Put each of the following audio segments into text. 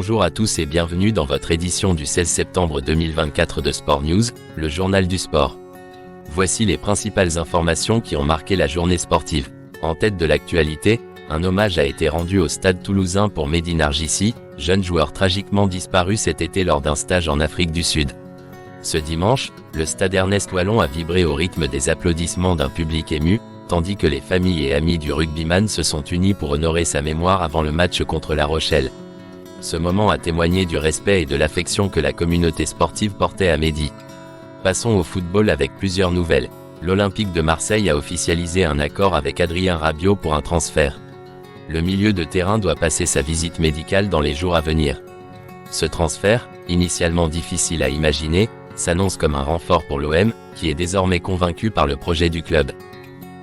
Bonjour à tous et bienvenue dans votre édition du 16 septembre 2024 de Sport News, le journal du sport. Voici les principales informations qui ont marqué la journée sportive. En tête de l'actualité, un hommage a été rendu au stade toulousain pour Mehdi Nargissi, jeune joueur tragiquement disparu cet été lors d'un stage en Afrique du Sud. Ce dimanche, le stade Ernest Wallon a vibré au rythme des applaudissements d'un public ému, tandis que les familles et amis du rugbyman se sont unis pour honorer sa mémoire avant le match contre La Rochelle. Ce moment a témoigné du respect et de l'affection que la communauté sportive portait à Mehdi. Passons au football avec plusieurs nouvelles. L'Olympique de Marseille a officialisé un accord avec Adrien Rabiot pour un transfert. Le milieu de terrain doit passer sa visite médicale dans les jours à venir. Ce transfert, initialement difficile à imaginer, s'annonce comme un renfort pour l'OM, qui est désormais convaincu par le projet du club.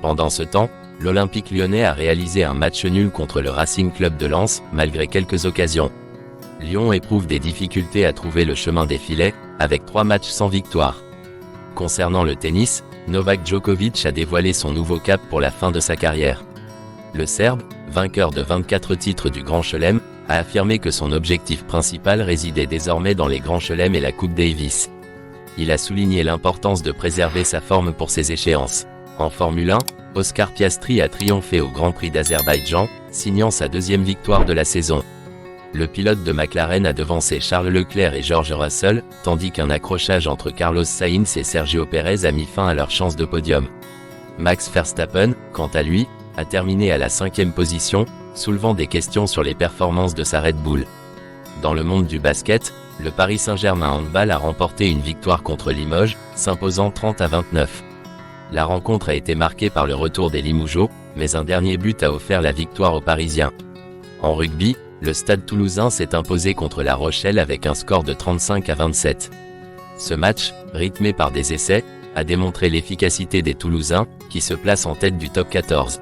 Pendant ce temps, l'Olympique lyonnais a réalisé un match nul contre le Racing Club de Lens, malgré quelques occasions. Lyon éprouve des difficultés à trouver le chemin des filets, avec 3 matchs sans victoire. Concernant le tennis, Novak Djokovic a dévoilé son nouveau cap pour la fin de sa carrière. Le Serbe, vainqueur de 24 titres du Grand Chelem, a affirmé que son objectif principal résidait désormais dans les Grands Chelems et la Coupe Davis. Il a souligné l'importance de préserver sa forme pour ces échéances. En Formule 1, Oscar Piastri a triomphé au Grand Prix d'Azerbaïdjan, signant sa 2e victoire de la saison. Le pilote de McLaren a devancé Charles Leclerc et George Russell, tandis qu'un accrochage entre Carlos Sainz et Sergio Pérez a mis fin à leur chance de podium. Max Verstappen, quant à lui, a terminé à la 5e position, soulevant des questions sur les performances de sa Red Bull. Dans le monde du basket, le Paris Saint-Germain handball a remporté une victoire contre Limoges, s'imposant 30-29. La rencontre a été marquée par le retour des Limougeaux, mais un dernier but a offert la victoire aux Parisiens. En rugby, le stade toulousain s'est imposé contre La Rochelle avec un score de 35-27. Ce match, rythmé par des essais, a démontré l'efficacité des Toulousains, qui se placent en tête du top 14.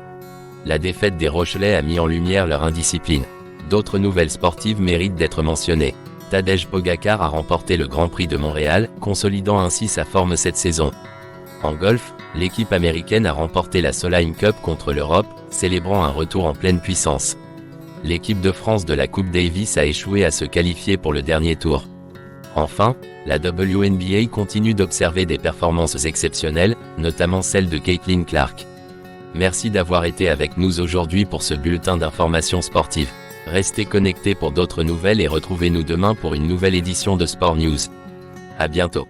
La défaite des Rochelais a mis en lumière leur indiscipline. D'autres nouvelles sportives méritent d'être mentionnées. Tadej Pogacar a remporté le Grand Prix de Montréal, consolidant ainsi sa forme cette saison. En golf, l'équipe américaine a remporté la Solheim Cup contre l'Europe, célébrant un retour en pleine puissance. L'équipe de France de la Coupe Davis a échoué à se qualifier pour le dernier tour. Enfin, la WNBA continue d'observer des performances exceptionnelles, notamment celle de Caitlin Clark. Merci d'avoir été avec nous aujourd'hui pour ce bulletin d'information sportive. Restez connectés pour d'autres nouvelles et retrouvez-nous demain pour une nouvelle édition de Sport News. À bientôt.